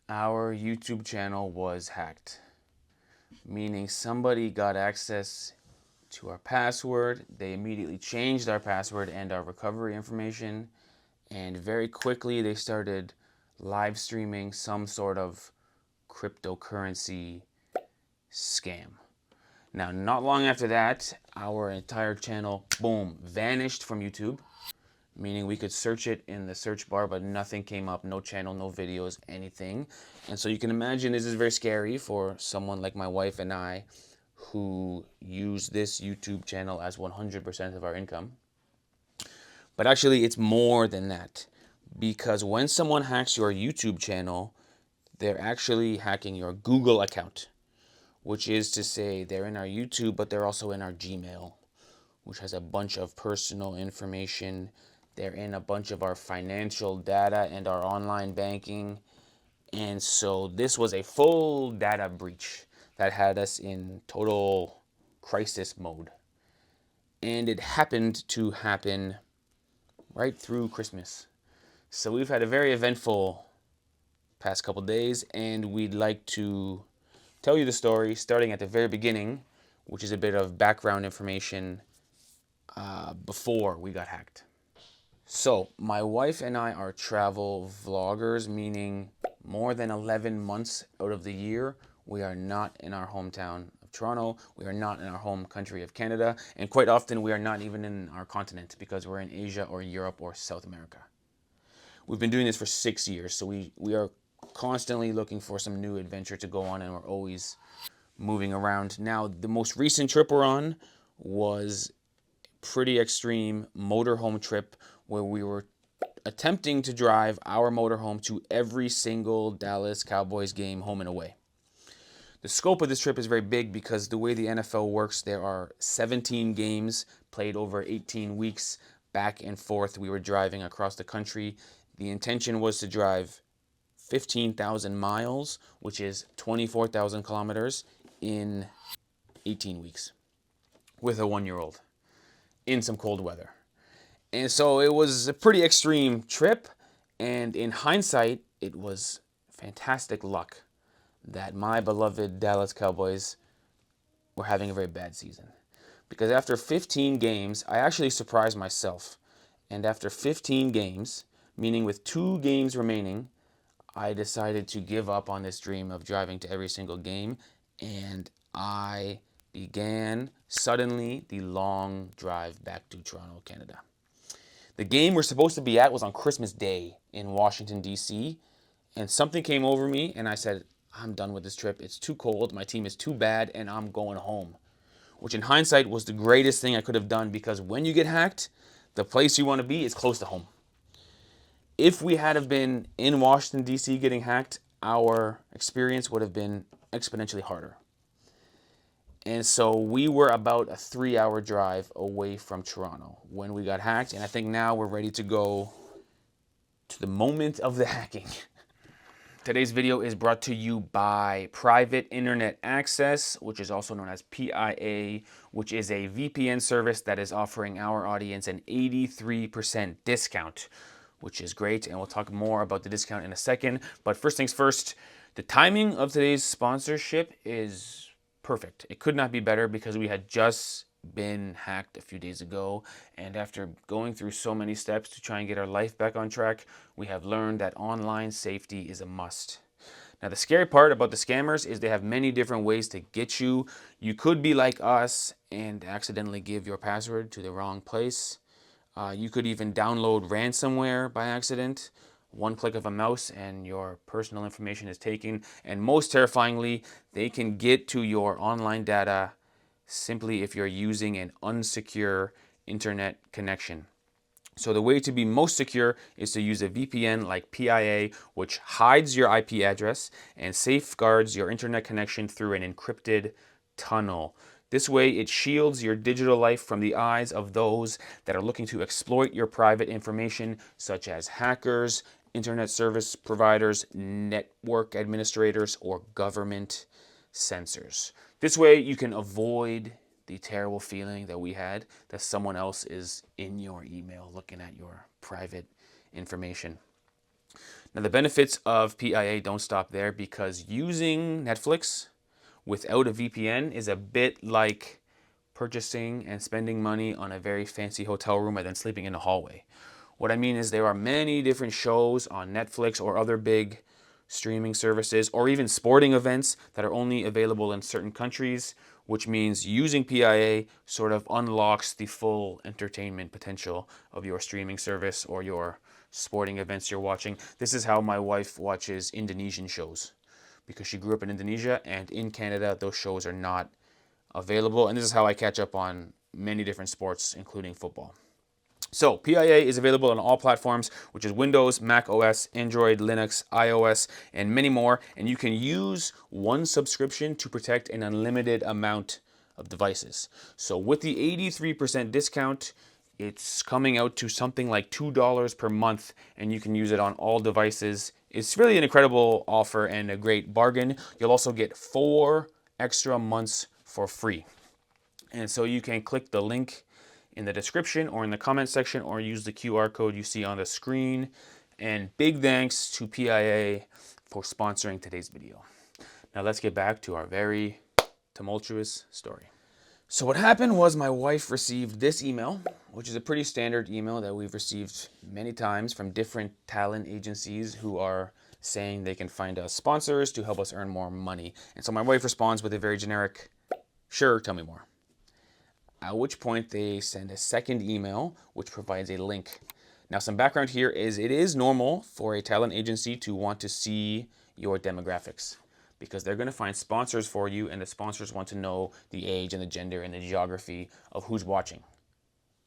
Our YouTube channel was hacked, meaning somebody got access to our password. They immediately changed our password and our recovery information, and very quickly they started live streaming some sort of cryptocurrency scam. Now, not long after that, our entire channel, boom, vanished from YouTube, meaning we could search it in the search bar, but nothing came up, no channel, no videos, anything. And so you can imagine this is very scary for someone like my wife and I who use this YouTube channel as 100% of our income. But actually, it's more than that, because when someone hacks your YouTube channel, they're actually hacking your Google account, which is to say they're in our YouTube, but they're also in our Gmail, which has a bunch of personal information. They're in a bunch of our financial data and our online banking. And so this was a full data breach that had us in total crisis mode. And it happened to happen right through Christmas. So we've had a very eventful past couple days, and we'd like to tell you the story starting at the very beginning, which is a bit of background information before we got hacked. So, my wife and I are travel vloggers, meaning more than 11 months out of the year, we are not in our hometown of Toronto. We are not in our home country of Canada. And quite often, we are not even in our continent because we're in Asia or Europe or South America. We've been doing this for 6 years, so we are constantly looking for some new adventure to go on, and we're always moving around. Now, the most recent trip we're on was pretty extreme motorhome trip where we were attempting to drive our motorhome to every single Dallas Cowboys game home and away. The scope of this trip is very big because the way the NFL works, there are 17 games played over 18 weeks back and forth. We were driving across the country. The intention was to drive 15,000 miles, which is 24,000 kilometers in 18 weeks with a 1-year-old in some cold weather. And so it was a pretty extreme trip. And in hindsight, it was fantastic luck that my beloved Dallas Cowboys were having a very bad season. Because after 15 games, I actually surprised myself. And after 15 games, meaning with 2 games remaining, I decided to give up on this dream of driving to every single game. And I began suddenly the long drive back to Toronto, Canada. The game we're supposed to be at was on Christmas Day in Washington, D.C., and something came over me, and I said, I'm done with this trip. It's too cold, my team is too bad, and I'm going home. Which in hindsight was the greatest thing I could have done, because when you get hacked, the place you want to be is close to home. If we had have been in Washington, D.C. getting hacked, our experience would have been exponentially harder. And so we were about a 3-hour drive away from Toronto when we got hacked. And I think now we're ready to go to the moment of the hacking. Today's video is brought to you by Private Internet Access, which is also known as PIA, which is a VPN service that is offering our audience an 83% discount, which is great. And we'll talk more about the discount in a second. But first things first, the timing of today's sponsorship is perfect. It could not be better because we had just been hacked a few days ago, and after going through so many steps to try and get our life back on track, we have learned that online safety is a must. Now, the scary part about the scammers is they have many different ways to get you. You could be like us and accidentally give your password to the wrong place. You could even download ransomware by accident. One click of a mouse and your personal information is taken. And most terrifyingly, they can get to your online data simply if you're using an unsecure internet connection. So the way to be most secure is to use a VPN like PIA, which hides your IP address and safeguards your internet connection through an encrypted tunnel. This way, it shields your digital life from the eyes of those that are looking to exploit your private information, such as hackers, internet service providers, network administrators, or government censors. This way, you can avoid the terrible feeling that we had that someone else is in your email looking at your private information. Now, the benefits of PIA don't stop there, because using Netflix without a VPN is a bit like purchasing and spending money on a very fancy hotel room and then sleeping in a hallway. What I mean is there are many different shows on Netflix or other big streaming services, or even sporting events that are only available in certain countries, which means using PIA sort of unlocks the full entertainment potential of your streaming service or your sporting events you're watching. This is how my wife watches Indonesian shows, because she grew up in Indonesia, and in Canada those shows are not available. And this is how I catch up on many different sports, including football. So PIA is available on all platforms, which is Windows, Mac OS, Android, Linux, iOS, and many more. And you can use one subscription to protect an unlimited amount of devices. So with the 83% discount, it's coming out to something like $2 per month, and you can use it on all devices. It's really an incredible offer and a great bargain. You'll also get 4 extra months for free. And so you can click the link in the description or in the comment section, or use the QR code you see on the screen. And big thanks to PIA for sponsoring today's video. Now let's get back to our very tumultuous story. So what happened was my wife received this email, which is a pretty standard email that we've received many times from different talent agencies who are saying they can find us sponsors to help us earn more money. And so my wife responds with a very generic, "Sure, tell me more." At which point they send a second email, which provides a link. Now, some background here is it is normal for a talent agency to want to see your demographics, because they're going to find sponsors for you, and the sponsors want to know the age and the gender and the geography of who's watching,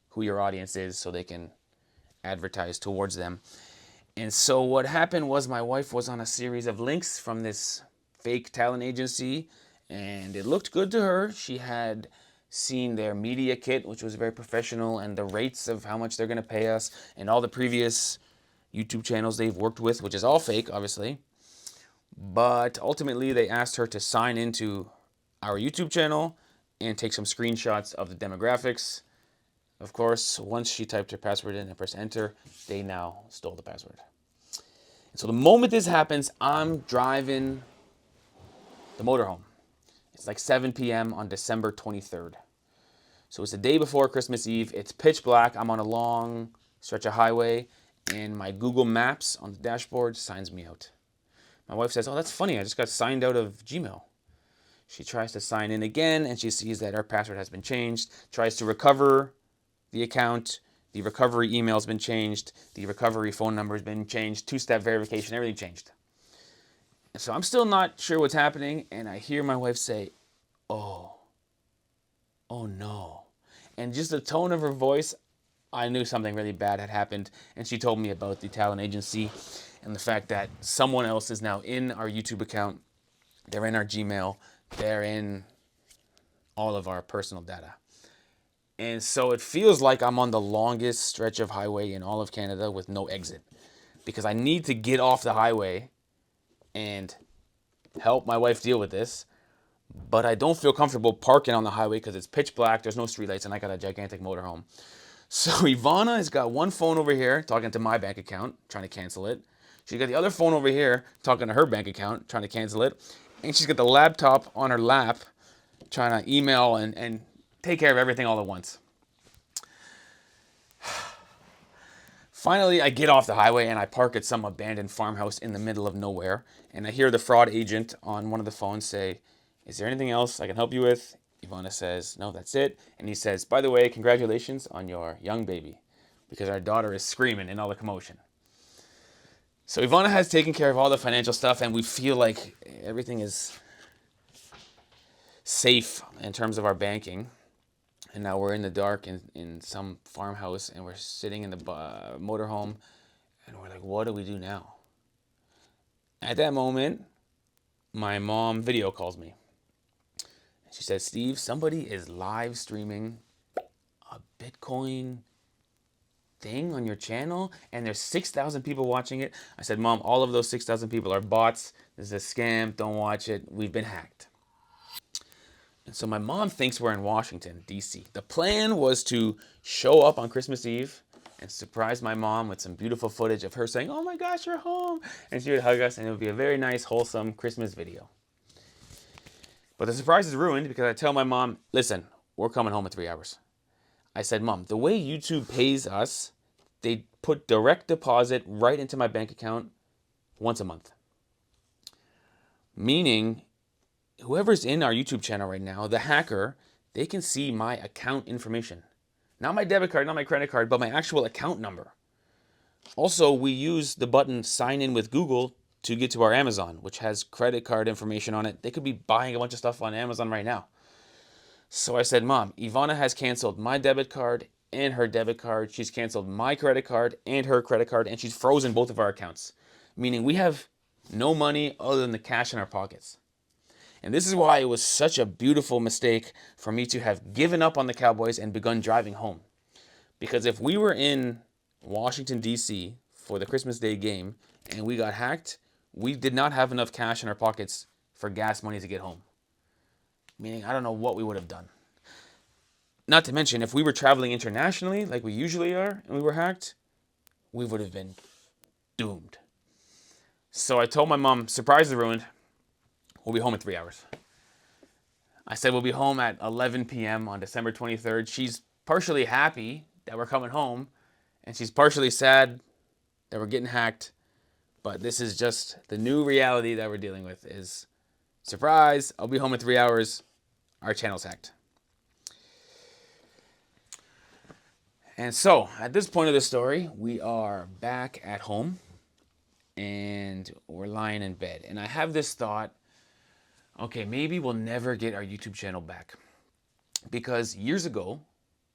who your audience is, so they can advertise towards them. And so what happened was my wife was on a series of links from this fake talent agency, and it looked good to her. She had seen their media kit, which was very professional, and the rates of how much they're going to pay us, and all the previous YouTube channels they've worked with, which is all fake, obviously. But ultimately, they asked her to sign into our YouTube channel and take some screenshots of the demographics. Of course, once she typed her password in and pressed enter, they now stole the password. And so the moment this happens, I'm driving the motorhome. It's like 7 p.m. on December 23rd. So it's the day before Christmas Eve. It's pitch black. I'm on a long stretch of highway, and my Google Maps on the dashboard signs me out. My wife says, "Oh, that's funny. I just got signed out of Gmail." She tries to sign in again, and she sees that her password has been changed. Tries to recover the account. The recovery email has been changed. The recovery phone number has been changed. 2-step verification, everything changed. So I'm still not sure what's happening, and I hear my wife say, oh no. And just the tone of her voice, I knew something really bad had happened. And she told me about the talent agency and the fact that someone else is now in our YouTube account. They're in our Gmail. They're in all of our personal data. And so it feels like I'm on the longest stretch of highway in all of Canada with no exit, because I need to get off the highway and help my wife deal with this, but I don't feel comfortable parking on the highway because it's pitch black, there's no streetlights, and I got a gigantic motorhome. So Ivana has got one phone over here talking to my bank account, trying to cancel it. She's got the other phone over here talking to her bank account, trying to cancel it. And she's got the laptop on her lap, trying to email and take care of everything all at once. Finally, I get off the highway and I park at some abandoned farmhouse in the middle of nowhere. And I hear the fraud agent on one of the phones say, "Is there anything else I can help you with?" Ivana says, "No, that's it." And he says, "By the way, congratulations on your young baby," because our daughter is screaming in all the commotion. So Ivana has taken care of all the financial stuff, and we feel like everything is safe in terms of our banking. And now we're in the dark in some farmhouse, and we're sitting in the motorhome, and we're like, what do we do now? At that moment, my mom video calls me. She says, "Steve, somebody is live streaming a Bitcoin thing on your channel, and there's 6,000 people watching it." I said, "Mom, all of those 6,000 people are bots. This is a scam. Don't watch it. We've been hacked." And so my mom thinks we're in Washington, D.C. The plan was to show up on Christmas Eve and surprise my mom with some beautiful footage of her saying, "Oh my gosh, you're home." And she would hug us, and it would be a very nice, wholesome Christmas video. But the surprise is ruined because I tell my mom, "Listen, we're coming home in 3 hours." I said, "Mom, the way YouTube pays us, they put direct deposit right into my bank account once a month. Meaning, whoever's in our YouTube channel right now, the hacker, they can see my account information. Not my debit card, not my credit card, but my actual account number. Also, we use the button sign in with Google to get to our Amazon, which has credit card information on it. They could be buying a bunch of stuff on Amazon right now." So I said, "Mom, Ivana has canceled my debit card and her debit card. She's canceled my credit card and her credit card, and she's frozen both of our accounts." Meaning we have no money other than the cash in our pockets. And this is why it was such a beautiful mistake for me to have given up on the Cowboys and begun driving home. Because if we were in Washington, D.C. for the Christmas Day game and we got hacked, we did not have enough cash in our pockets for gas money to get home. Meaning, I don't know what we would have done. Not to mention, if we were traveling internationally, like we usually are, and we were hacked, we would have been doomed. So I told my mom, "Surprise is ruined. We'll be home in 3 hours." I said we'll be home at 11 p.m. on December 23rd. She's partially happy that we're coming home, and she's partially sad that we're getting hacked. But this is just the new reality that we're dealing with is, surprise, I'll be home in 3 hours. Our channel's hacked. And so, at this point of the story, we are back at home, and we're lying in bed. And I have this thought, okay, maybe we'll never get our YouTube channel back. Because years ago,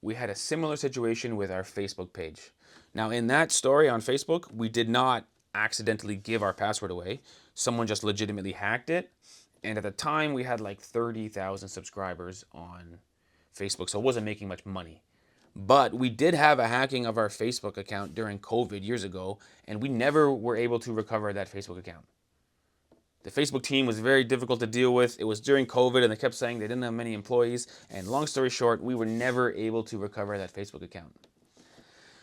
we had a similar situation with our Facebook page. Now, in that story on Facebook, we did not accidentally give our password away. Someone just legitimately hacked it. And at the time, we had like 30,000 subscribers on Facebook, so it wasn't making much money. But we did have a hacking of our Facebook account during COVID years ago, and we never were able to recover that Facebook account. The Facebook team was very difficult to deal with. It was during COVID, and they kept saying they didn't have many employees. And long story short, we were never able to recover that Facebook account.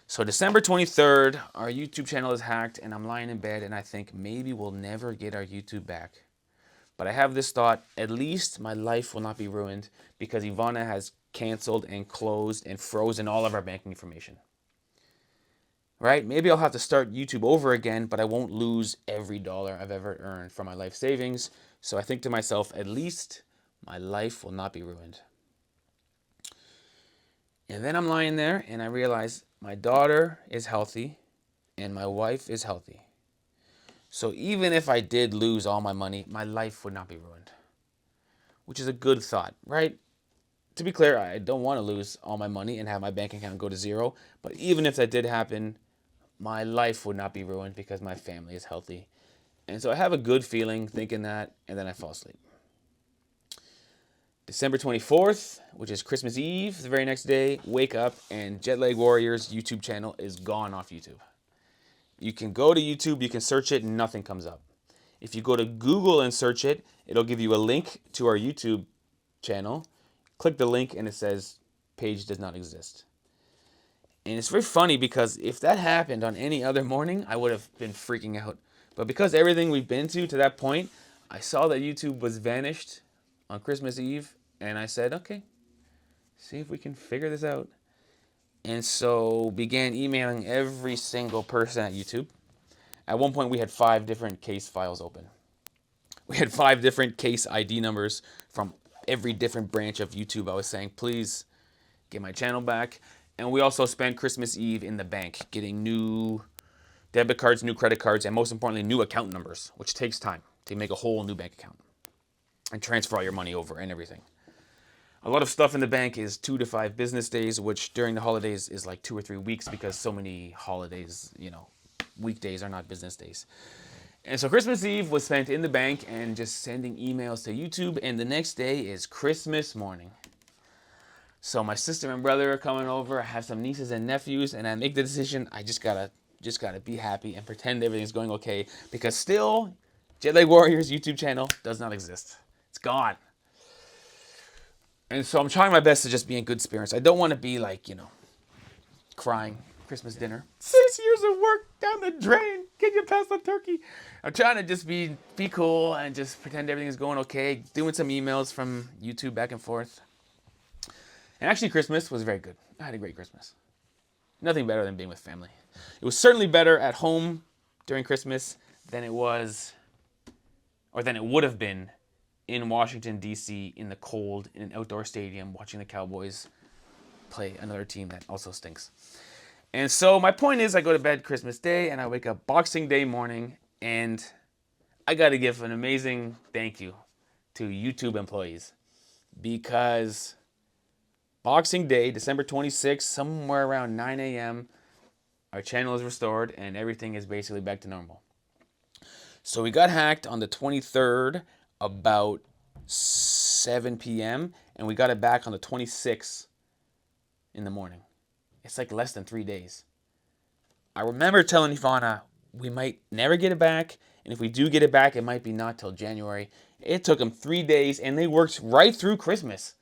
So December 23rd, our YouTube channel is hacked, and I'm lying in bed, and I think maybe we'll never get our YouTube back. But I have this thought, at least my life will not be ruined because Ivana has canceled and closed and frozen all of our banking information. Right? Maybe I'll have to start YouTube over again, but I won't lose every dollar I've ever earned from my life savings. So I think to myself, at least my life will not be ruined. And then I'm lying there and I realize my daughter is healthy and my wife is healthy. So even if I did lose all my money, my life would not be ruined. Which is a good thought, right? To be clear, I don't want to lose all my money and have my bank account go to zero. But even if that did happen, my life would not be ruined because my family is healthy. And so I have a good feeling thinking that, and then I fall asleep. December 24th, which is Christmas Eve, the very next day, wake up and JetLag Warriors YouTube channel is gone off YouTube. You can go to YouTube, you can search it, and nothing comes up. If you go to Google and search it, it'll give you a link to our YouTube channel. Click the link and it says page does not exist. And it's very funny because if that happened on any other morning, I would have been freaking out. But because everything we've been to that point, I saw that YouTube was vanished on Christmas Eve, and I said, okay, see if we can figure this out. And so began emailing every single person at YouTube. At one point, we had 5 different case files open. We had 5 different case ID numbers from every different branch of YouTube. I was saying, please get my channel back. And we also spent Christmas Eve in the bank getting new debit cards, new credit cards, and most importantly, new account numbers, which takes time to make a whole new bank account and transfer all your money over and everything. A lot of stuff in the bank is 2 to 5 business days, which during the holidays is like 2 or 3 weeks because so many holidays, weekdays are not business days. And so Christmas Eve was spent in the bank and just sending emails to YouTube, and the next day is Christmas morning. So my sister and brother are coming over. I have some nieces and nephews, and I make the decision I just gotta be happy and pretend everything's going okay because still, JetLag Warriors YouTube channel does not exist. It's gone. And so I'm trying my best to just be in good spirits. I don't want to be like, crying Christmas dinner. 6 years of work down the drain. Can you pass the turkey? I'm trying to just be cool and just pretend everything is going okay. Doing some emails from YouTube back and forth. And actually, Christmas was very good. I had a great Christmas. Nothing better than being with family. It was certainly better at home during Christmas than it was, or than it would have been in Washington, D.C. in the cold in an outdoor stadium watching the Cowboys play another team that also stinks. And so my point is, I go to bed Christmas Day and I wake up Boxing Day morning, and I got to give an amazing thank you to YouTube employees, because Boxing Day, December 26th, somewhere around 9 a.m., our channel is restored and everything is basically back to normal. So we got hacked on the 23rd about 7 p.m. and we got it back on the 26th in the morning. It's like less than 3 days. I remember telling Ivana we might never get it back, and if we do get it back, it might be not till January. It took them 3 days and they worked right through Christmas.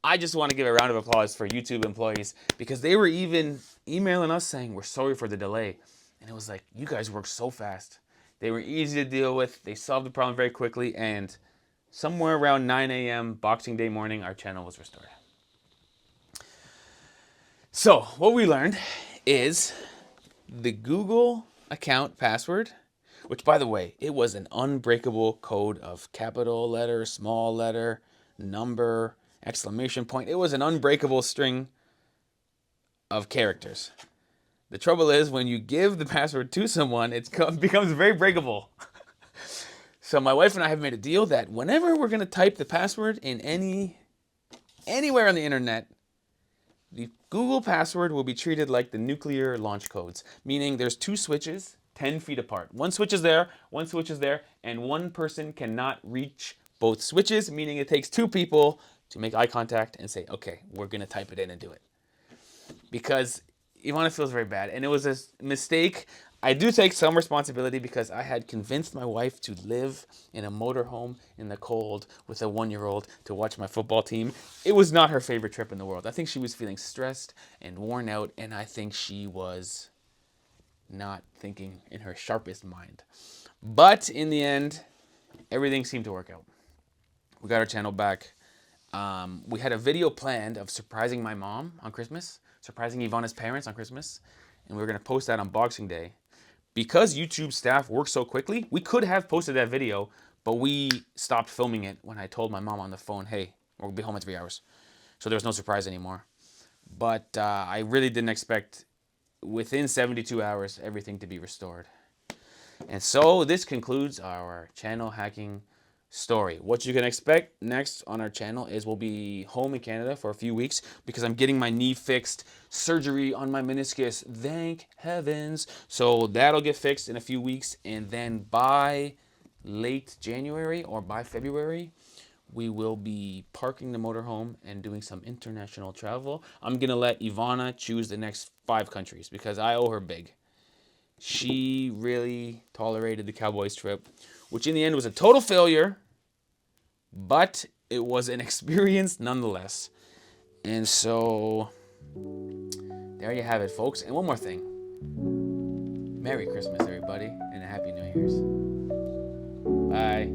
I just want to give a round of applause for YouTube employees, because they were even emailing us saying, we're sorry for the delay. And it was like, you guys worked so fast. They were easy to deal with. They solved the problem very quickly. And somewhere around 9 a.m. Boxing Day morning, our channel was restored. So what we learned is the Google account password, which, by the way, it was an unbreakable code of capital letter, small letter, number, exclamation point. It was an unbreakable string of characters. The trouble is, when you give the password to someone, it becomes very breakable. So my wife and I have made a deal that whenever we're going to type the password in anywhere on the internet, the Google password will be treated like the nuclear launch codes, meaning there's 2 switches 10 feet apart. One switch is there, and one person cannot reach both switches, meaning it takes 2 people to make eye contact and say, okay, we're going to type it in and do it. Because Ivana feels very bad, and it was a mistake. I do take some responsibility, because I had convinced my wife to live in a motorhome in the cold with a 1-year-old to watch my football team. It was not her favorite trip in the world. I think she was feeling stressed and worn out, and I think she was not thinking in her sharpest mind. But in the end, everything seemed to work out. We got our channel back. We had a video planned of surprising my mom on Christmas, surprising Ivana's parents on Christmas, and we were going to post that on Boxing Day. Because YouTube staff works so quickly, we could have posted that video, but we stopped filming it when I told my mom on the phone, hey, we'll be home in 3 hours. So there was no surprise anymore. But I really didn't expect within 72 hours everything to be restored. And so this concludes our channel hacking story. What you can expect next on our channel is we'll be home in Canada for a few weeks, because I'm getting my knee fixed, surgery on my meniscus, thank heavens. So that'll get fixed in a few weeks, and then by late January or by February, we will be parking the motorhome and doing some international travel. I'm gonna let Ivana choose the next 5 countries, because I owe her big. She really tolerated the Cowboys trip, which in the end was a total failure, but it was an experience nonetheless. And so there you have it, folks. And one more thing. Merry Christmas, everybody, and a Happy New Year's. Bye.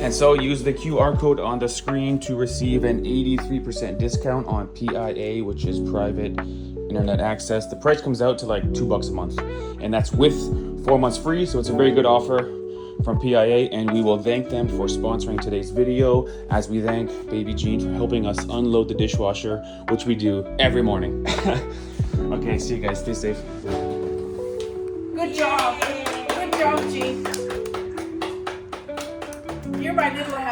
And so use the QR code on the screen to receive an 83% discount on PIA, which is private internet access. The price comes out to like $2 a month, and that's with 4 months free. So it's a very good offer from PIA, and we will thank them for sponsoring today's video, as we thank Baby Jean for helping us unload the dishwasher, which we do every morning. Okay, see you guys. Stay safe. Good job. Good job, Jean. You're my little helper.